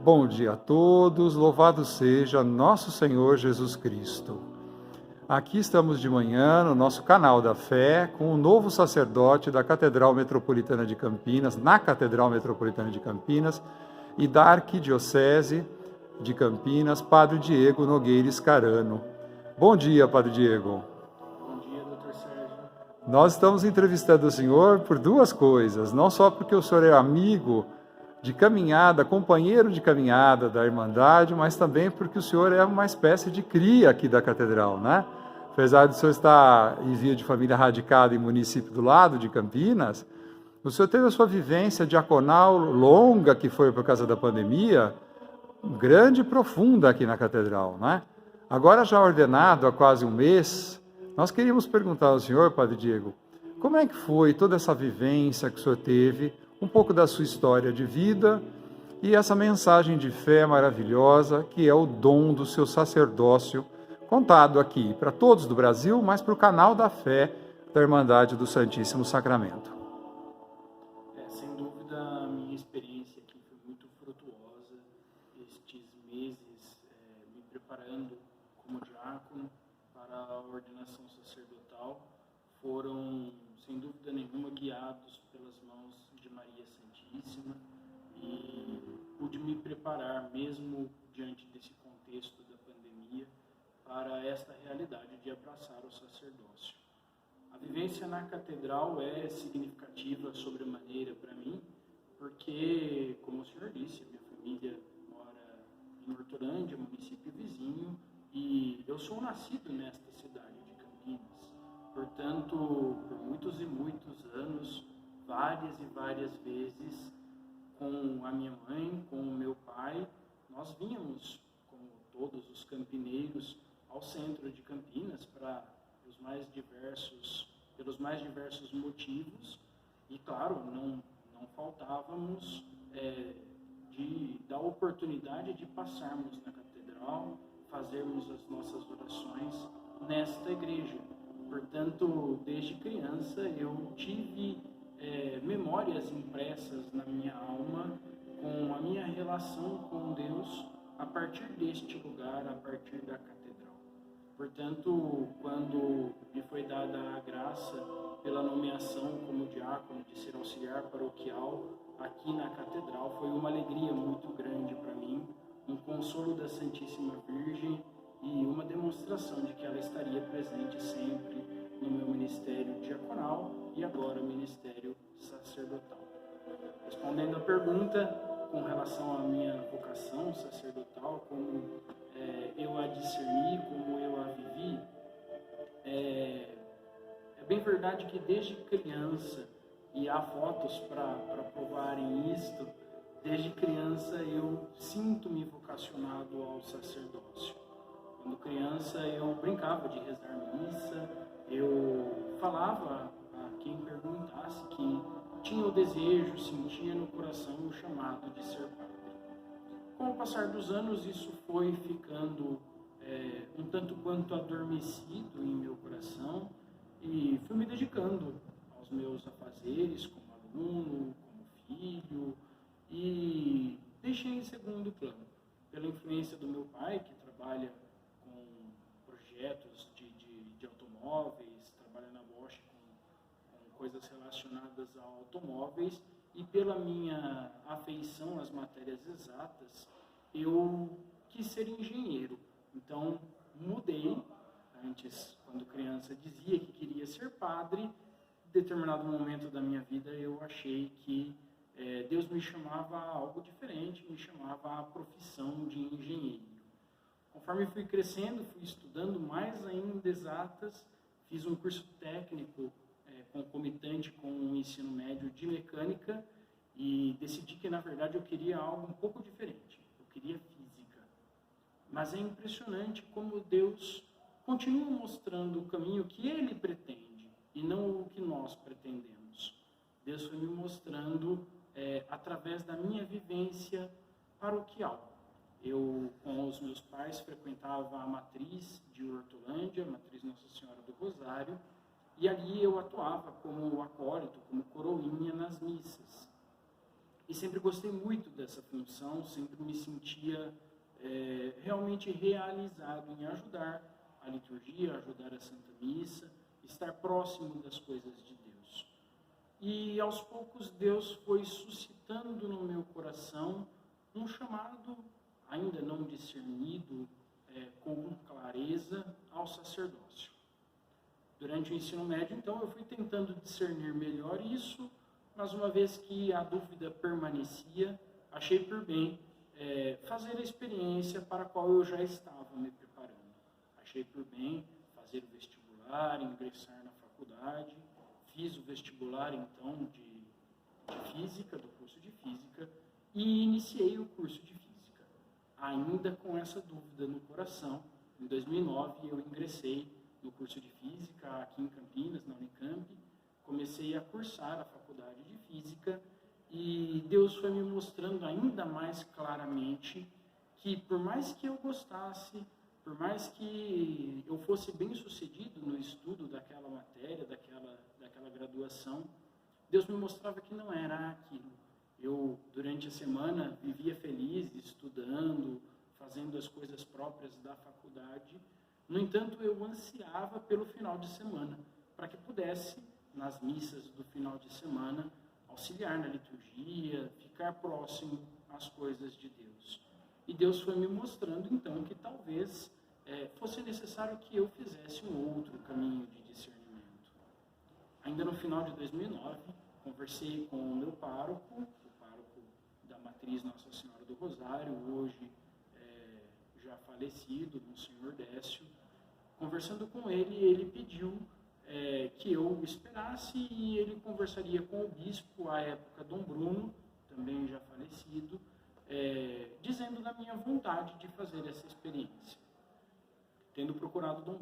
Bom dia a todos, louvado seja nosso Senhor Jesus Cristo. Aqui estamos de manhã no nosso canal da fé com o novo sacerdote da Catedral Metropolitana de Campinas, na Catedral Metropolitana de Campinas e da Arquidiocese de Campinas, Padre Diego Nogueira Scarano. Bom dia, Padre Diego. Bom dia, Dr. Sérgio. Nós estamos entrevistando o senhor por duas coisas, não só porque o senhor é amigo de caminhada, companheiro de caminhada da Irmandade, mas também porque o senhor é uma espécie de cria aqui da Catedral, né? Apesar de o senhor estar em via de família radicada em município do lado de Campinas, o senhor teve a sua vivência diaconal longa, que foi por causa da pandemia, grande e profunda aqui na Catedral, né? Agora já ordenado há quase um mês, nós queríamos perguntar ao senhor, Padre Diego, como é que foi toda essa vivência que o senhor teve, um pouco da sua história de vida e essa mensagem de fé maravilhosa que é o dom do seu sacerdócio, contado aqui para todos do Brasil, mas para o canal da fé da Irmandade do Santíssimo Sacramento. Sem dúvida, a minha experiência aqui foi muito frutuosa. Estes meses me preparando como diácono para a ordenação sacerdotal foram, sem dúvida nenhuma, guiados pelas mãos de Maria Santíssima e pude me preparar, mesmo diante desse contexto da pandemia, para esta realidade de abraçar o sacerdócio. A vivência na catedral é significativa sobremaneira para mim, porque, como o senhor disse, minha família mora em Hortolândia, município vizinho, e eu sou nascido nesta cidade de Campinas. Portanto, por muitos e muitos anos, várias e várias vezes, com a minha mãe, com o meu pai, nós vínhamos, como todos os campineiros, ao centro de Campinas para pelos mais diversos motivos, e claro, não faltávamos da oportunidade de passarmos na catedral, fazermos as nossas orações nesta igreja. Portanto, desde criança eu tive memórias impressas na minha alma com a minha relação com Deus a partir deste lugar, a partir da catedral. Portanto, quando me foi dada a graça pela nomeação como diácono de ser auxiliar paroquial aqui na catedral, foi uma alegria muito grande para mim, um consolo da Santíssima Virgem e uma demonstração de que ela estaria presente sempre no meu ministério diaconal e agora ministério sacerdotal. Respondendo à pergunta com relação à minha vocação sacerdotal, como eu a discerni, como eu a vivi, é bem verdade que desde criança, e há fotos para provarem isto, desde criança eu sinto-me vocacionado ao sacerdócio. Quando criança eu brincava de rezar missa, eu falava a quem perguntasse que tinha o desejo, sentia no coração o chamado de ser padre. Com o passar dos anos, isso foi ficando um tanto quanto adormecido em meu coração e fui me dedicando aos meus afazeres como aluno, como filho e deixei em segundo plano, pela influência do meu pai, que trabalha com projetos de automóveis, trabalha na Bosch com coisas relacionadas a automóveis, e pela minha afeição às matérias exatas, eu quis ser engenheiro. Então, mudei. Antes, quando criança, dizia que queria ser padre. Em determinado momento da minha vida, eu achei que Deus me chamava a algo diferente, me chamava à profissão de engenheiro. Conforme fui crescendo, fui estudando mais ainda exatas, fiz um curso técnico concomitante com o ensino médio de mecânica e decidi que, na verdade, eu queria algo um pouco diferente. Eu queria física. Mas é impressionante como Deus continua mostrando o caminho que Ele pretende e não o que nós pretendemos. Deus foi me mostrando através da minha vivência paroquial. Eu, com os meus pais, frequentava a matriz de Hortolândia, a matriz Nossa Senhora do Rosário, e ali eu atuava como acólito, como coroinha nas missas. E sempre gostei muito dessa função, sempre me sentia realmente realizado em ajudar a liturgia, ajudar a Santa Missa, estar próximo das coisas de Deus. E aos poucos Deus foi suscitando no meu coração um chamado, ainda não discernido com clareza, ao sacerdócio. Durante o ensino médio, então, eu fui tentando discernir melhor isso, mas uma vez que a dúvida permanecia, achei por bem fazer a experiência para a qual eu já estava me preparando. Achei por bem fazer o vestibular, ingressar na faculdade. Fiz o vestibular, então, de Física, do curso de Física, e iniciei o curso de Física. Ainda com essa dúvida no coração, em 2009 eu ingressei no curso de Física aqui em Campinas, na Unicamp. Comecei a cursar a faculdade de Física e Deus foi me mostrando ainda mais claramente que, por mais que eu gostasse, por mais que eu fosse bem sucedido no estudo daquela matéria, daquela graduação, Deus me mostrava que não era aquilo. Eu, durante a semana, vivia feliz, estudando, fazendo as coisas próprias da faculdade. No entanto, eu ansiava pelo final de semana, para que pudesse, nas missas do final de semana, auxiliar na liturgia, ficar próximo às coisas de Deus. E Deus foi me mostrando, então, que talvez fosse necessário que eu fizesse um outro caminho de discernimento. Ainda no final de 2009, conversei com o meu pároco, o pároco da Matriz Nossa Senhora do Rosário, hoje já falecido, Monsenhor Décio. Conversando com ele, ele pediu que eu esperasse e ele conversaria com o bispo, à época, Dom Bruno, também já falecido, dizendo da minha vontade de fazer essa experiência. Tendo procurado Dom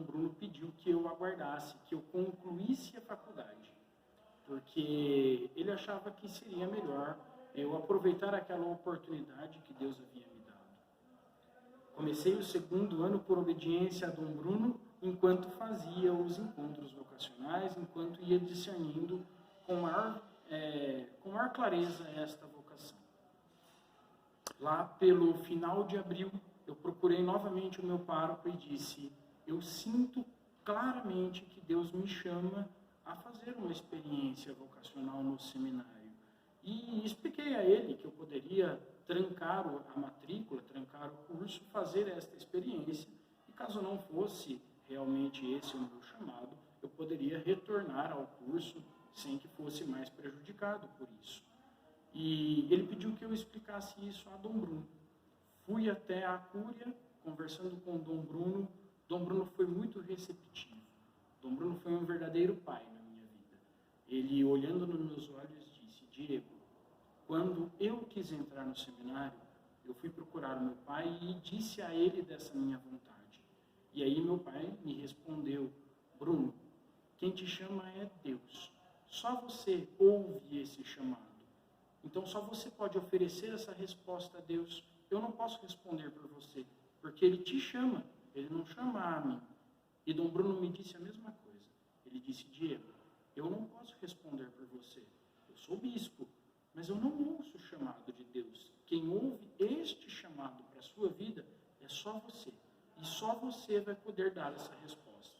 Bruno pediu que eu aguardasse, que eu concluísse a faculdade, porque ele achava que seria melhor eu aproveitar aquela oportunidade que Deus havia me dado. Comecei o segundo ano por obediência a Dom Bruno, enquanto fazia os encontros vocacionais, enquanto ia discernindo com maior clareza esta vocação. Lá pelo final de abril, eu procurei novamente o meu pároco e disse: eu sinto claramente que Deus me chama a fazer uma experiência vocacional no seminário. E expliquei a ele que eu poderia trancar a matrícula, trancar o curso, fazer esta experiência, e caso não fosse realmente esse o meu chamado, eu poderia retornar ao curso sem que fosse mais prejudicado por isso. E ele pediu que eu explicasse isso a Dom Bruno. Fui até a Cúria, conversando com Dom Bruno. Dom Bruno foi muito receptivo. Dom Bruno foi um verdadeiro pai na minha vida. Ele, olhando nos meus olhos, disse: Diego, quando eu quis entrar no seminário, eu fui procurar o meu pai e disse a ele dessa minha vontade. E aí meu pai me respondeu: Bruno, quem te chama é Deus. Só você ouve esse chamado. Então só você pode oferecer essa resposta a Deus. Eu não posso responder por você, porque Ele te chama, Ele não chama a mim. E Dom Bruno me disse a mesma coisa. Ele disse: Diego, eu não posso responder por você. Eu sou bispo, mas eu não ouço o chamado de Deus. Quem ouve este chamado para a sua vida é só você. E só você vai poder dar essa resposta.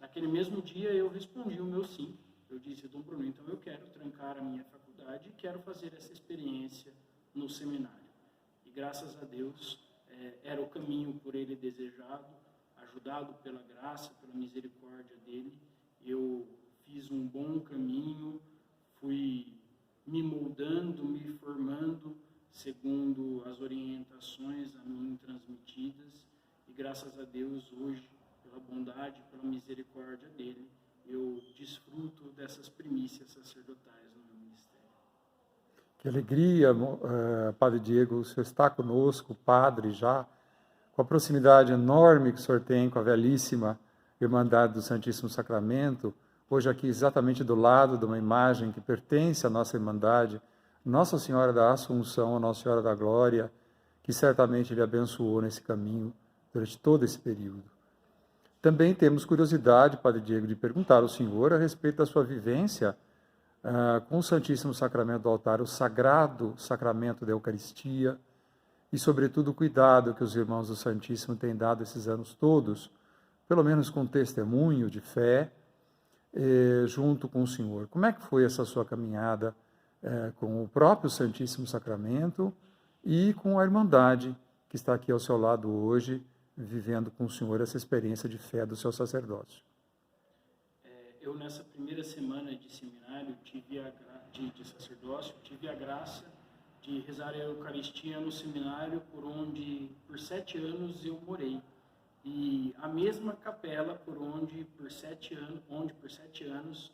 Naquele mesmo dia eu respondi o meu sim. Eu disse: Dom Bruno, então eu quero trancar a minha faculdade e quero fazer essa experiência no seminário. E graças a Deus, era o caminho por ele desejado, ajudado pela graça, pela misericórdia dele. Eu fiz um bom caminho, fui me moldando, me formando segundo as orientações a mim transmitidas. E graças a Deus, hoje, pela bondade, pela misericórdia dele, eu desfruto dessas primícias sacerdotais no meu ministério. Que alegria, Padre Diego, o senhor está conosco, Padre, já, com a proximidade enorme que o senhor tem com a belíssima Irmandade do Santíssimo Sacramento, hoje aqui exatamente do lado de uma imagem que pertence à nossa Irmandade, Nossa Senhora da Assunção, a Nossa Senhora da Glória, que certamente lhe abençoou nesse caminho durante todo esse período. Também temos curiosidade, Padre Diego, de perguntar ao senhor a respeito da sua vivência com o Santíssimo Sacramento do altar, o sagrado sacramento da Eucaristia e, sobretudo, o cuidado que os irmãos do Santíssimo têm dado esses anos todos, pelo menos com testemunho de fé, junto com o Senhor. Como é que foi essa sua caminhada com o próprio Santíssimo Sacramento e com a Irmandade que está aqui ao seu lado hoje, vivendo com o Senhor essa experiência de fé do seu sacerdócio? Eu, nessa primeira semana de seminário, de sacerdócio, tive a graça de rezar a Eucaristia no seminário por 7 anos eu morei. E a mesma capela onde por 7 anos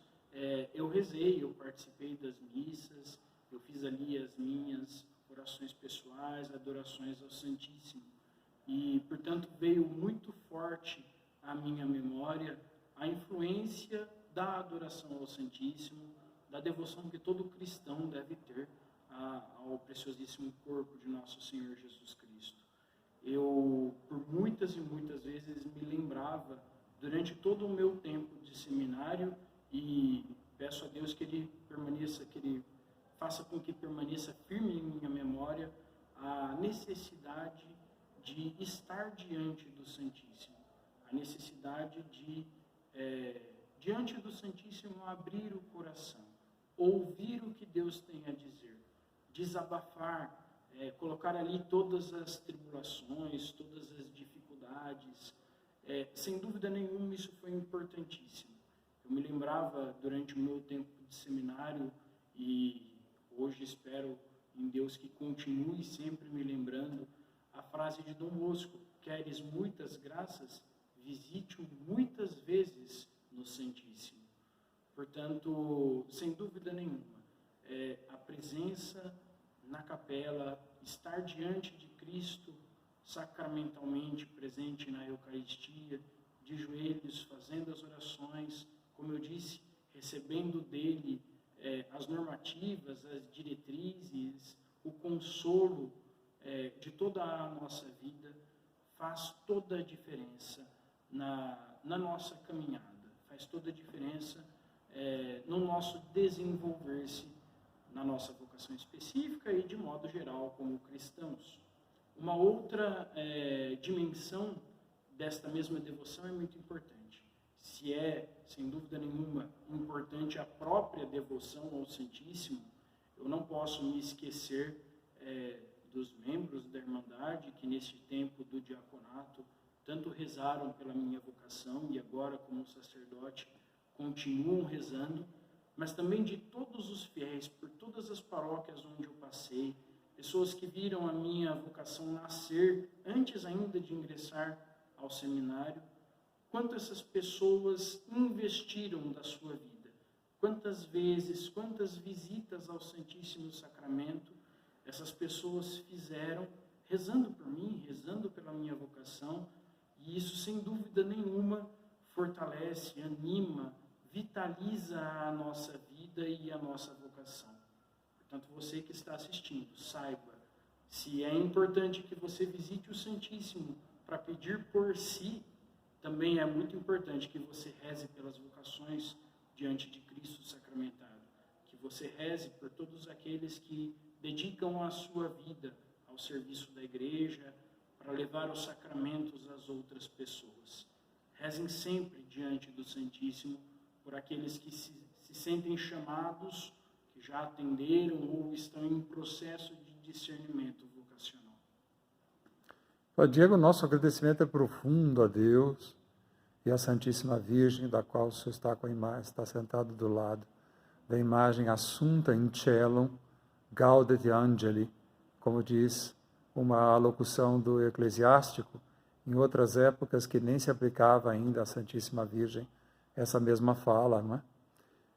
eu rezei, eu participei das missas, eu fiz ali as minhas orações pessoais, adorações ao Santíssimo. E, portanto, veio muito forte à minha memória a influência da adoração ao Santíssimo, da devoção que todo cristão deve ter ao preciosíssimo corpo de nosso Senhor Jesus Cristo. Eu, por muitas e muitas vezes, me lembrava, durante todo o meu tempo de seminário, e peço a Deus que Ele faça com que permaneça firme em minha memória a necessidade de estar diante do Santíssimo, a necessidade de, diante do Santíssimo, abrir o coração, ouvir o que Deus tem a dizer, desabafar, colocar ali todas as tribulações, todas as dificuldades. Sem dúvida nenhuma, isso foi importantíssimo. Eu me lembrava, durante o meu tempo de seminário, e hoje espero em Deus que continue sempre me lembrando, a frase de Dom Bosco: queres muitas graças, visite-o muitas vezes no Santíssimo. Portanto, sem dúvida nenhuma, a presença na capela, estar diante de Cristo, sacramentalmente presente na Eucaristia, de joelhos, fazendo as orações, como eu disse, recebendo dele as normativas, as diretrizes, o consolo de toda a nossa vida, faz toda a diferença na nossa caminhada, faz toda a diferença no nosso desenvolver-se, na nossa vocação específica e, de modo geral, como cristãos. Uma outra dimensão desta mesma devoção é muito importante. Se sem dúvida nenhuma, importante a própria devoção ao Santíssimo, eu não posso me esquecer dos membros da Irmandade que, neste tempo do diaconato, tanto rezaram pela minha vocação e agora, como sacerdote, continuam rezando, mas também de todos os fiéis, por todas as paróquias onde eu passei, pessoas que viram a minha vocação nascer antes ainda de ingressar ao seminário. Quanto essas pessoas investiram da sua vida, quantas vezes, quantas visitas ao Santíssimo Sacramento essas pessoas fizeram, rezando por mim, rezando pela minha vocação, e isso, sem dúvida nenhuma, fortalece, anima, vitaliza a nossa vida e a nossa vocação. Portanto, você que está assistindo, saiba, se é importante que você visite o Santíssimo para pedir por si, também é muito importante que você reze pelas vocações diante de Cristo sacramentado, que você reze por todos aqueles que dedicam a sua vida ao serviço da igreja, para levar os sacramentos às outras pessoas. Rezem sempre diante do Santíssimo por aqueles que se sentem chamados, que já atenderam ou estão em processo de discernimento vocacional. Padre Diego, nosso agradecimento é profundo a Deus e à Santíssima Virgem, da qual o senhor está com a imagem, está sentado do lado da imagem Assunta in Caelum, Gaudete Angeli, como diz uma alocução do eclesiástico, em outras épocas que nem se aplicava ainda à Santíssima Virgem essa mesma fala, não é?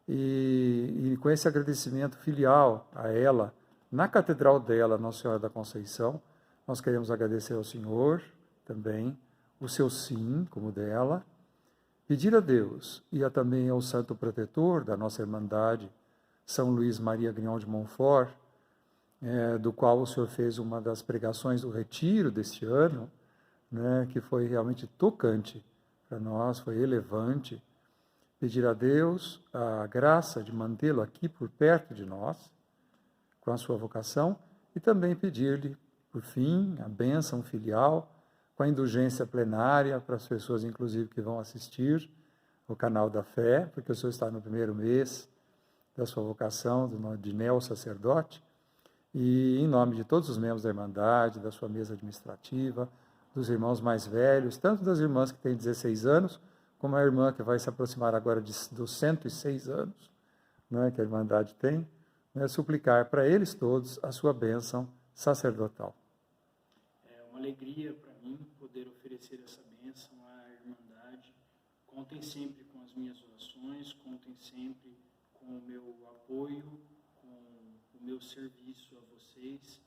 E com esse agradecimento filial a ela, na catedral dela, Nossa Senhora da Conceição, nós queremos agradecer ao Senhor também, o seu sim, como dela, pedir a Deus e também ao Santo Protetor da nossa Irmandade, São Luís Maria Grignon de Montfort, do qual o senhor fez uma das pregações do retiro deste ano, né, que foi realmente tocante para nós, foi elevante, pedir a Deus a graça de mantê-lo aqui por perto de nós, com a sua vocação, e também pedir-lhe, por fim, a bênção filial, com a indulgência plenária para as pessoas, inclusive, que vão assistir o canal da fé, porque o senhor está no primeiro mês da sua vocação de neo-sacerdote, e em nome de todos os membros da Irmandade, da sua mesa administrativa, dos irmãos mais velhos, tanto das irmãs que têm 16 anos, como a irmã que vai se aproximar agora dos 106 anos, né, que a Irmandade tem, né, suplicar para eles todos a sua bênção sacerdotal. É uma alegria para mim poder oferecer essa bênção à Irmandade. Contem sempre com as minhas orações, contem sempre com o meu apoio, com o meu serviço a vocês,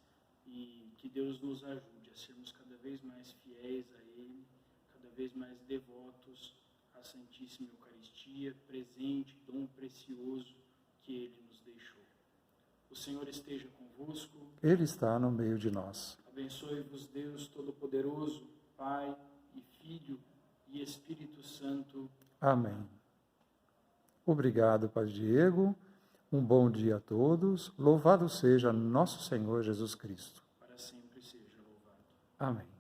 e que Deus nos ajude a sermos cada vez mais fiéis a Ele, cada vez mais devotos à Santíssima Eucaristia, presente, dom precioso que Ele nos deixou. O Senhor esteja convosco. Ele está no meio de nós. Abençoe-vos Deus Todo-Poderoso, Pai e Filho e Espírito Santo. Amém. Obrigado, Padre Diego. Um bom dia a todos. Louvado seja nosso Senhor Jesus Cristo. Para sempre seja louvado. Amém.